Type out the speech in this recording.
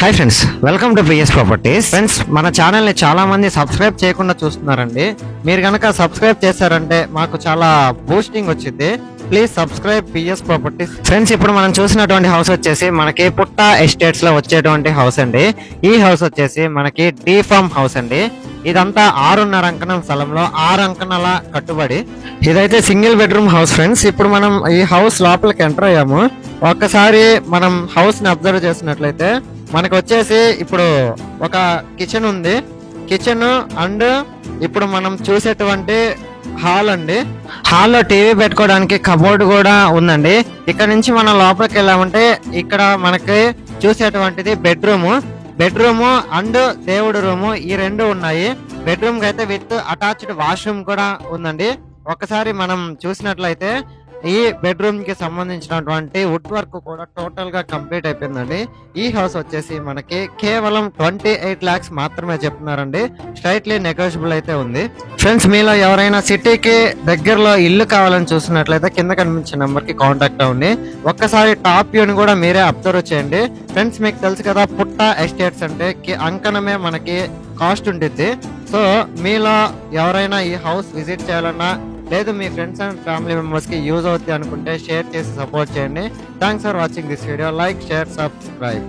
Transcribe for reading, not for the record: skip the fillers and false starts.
Hi friends, welcome to PS properties. Friends, మన channel ని చాలా మంది సబ్స్క్రైబ్ చేయకుండా చూస్తున్నారండి. మీరు కనుక సబ్స్క్రైబ్ చేశారంటే మాకు చాలా బూస్టింగ్ వచ్చింది. Please subscribe PS properties. Friends, ఇప్పుడు మనం చూసినటువంటి హౌస్ వచ్చేసి మనకి పుట్ట ఎస్టేట్స్ లో వచ్చేటువంటి హౌస్ అండి. ఈ హౌస్ వచ్చేసి మనకి డీ ఫార్మ్ హౌస్ అండి. ఇదంతా 6.5 అంకణం స్థలంలో 6 అంకణాల కట్టుబడి. ఇదైతే సింగిల్ బెడ్రూమ్ హౌస్ ఫ్రెండ్స్. ఇప్పుడు మనం ఈ హౌస్ లోపలికి ఎంటర్ అయ్యాము. ఒక్కసారి మనం హౌస్ ని అబ్జర్వ్ చేసినట్లయితే మనకు వచ్చేసి ఇప్పుడు ఒక కిచెన్ ఉంది. కిచెన్ అండ్ ఇప్పుడు మనం చూసేటువంటి హాల్ అండి. హాల్లో టీవీ పెట్టుకోవడానికి కబోర్డ్ కూడా ఉందండి. ఇక్కడ నుంచి మనం లోపలికి వెళ్ళామంటే ఇక్కడ మనకి చూసేటువంటిది బెడ్రూమ్ అండ్ దేవుడు రూము, ఈ రెండు ఉన్నాయి. బెడ్రూమ్ కి అయితే విత్ అటాచ్డ్ వాష్రూమ్ కూడా ఉందండి. ఒక్కసారి మనం చూసినట్లయితే ఈ బెడ్రూమ్ కి సంబంధించినటువంటి వుడ్ వర్క్ కూడా టోటల్ గా కంప్లీట్ అయిపోయిందండి. ఈ హౌస్ వచ్చేసి మనకి కేవలం 28 lakhs మాత్రమే చెప్తున్నారండి. స్ట్రైట్లీ నెగోషియబుల్ అయితే ఉంది. ఫ్రెండ్స్, మీలో ఎవరైనా సిటీకి దగ్గరలో ఇల్లు కావాలని చూస్తున్నట్లయితే కింద కనిపించే నెంబర్ కి కాంటాక్ట్ అవ్వండి. ఒక్కసారి టాప్ వ్యూని కూడా మీరే అబ్జర్వ్ చేయండి. ఫ్రెండ్స్, మీకు తెలుసు కదా, పుట్ట ఎస్టేట్స్ అంటే అంకణమే మనకి కాస్ట్ ఉంటుంది. సో మీలో ఎవరైనా ఈ హౌస్ విజిట్ చేయాలన్నా లేదు మీ ఫ్రెండ్స్ అండ్ ఫ్యామిలీ మెంబర్స్ కి యూజ్ అవుతుంది అనుకుంటే షేర్ చేసి సపోర్ట్ చేయండి. Thanks for watching this video. Like, share, subscribe.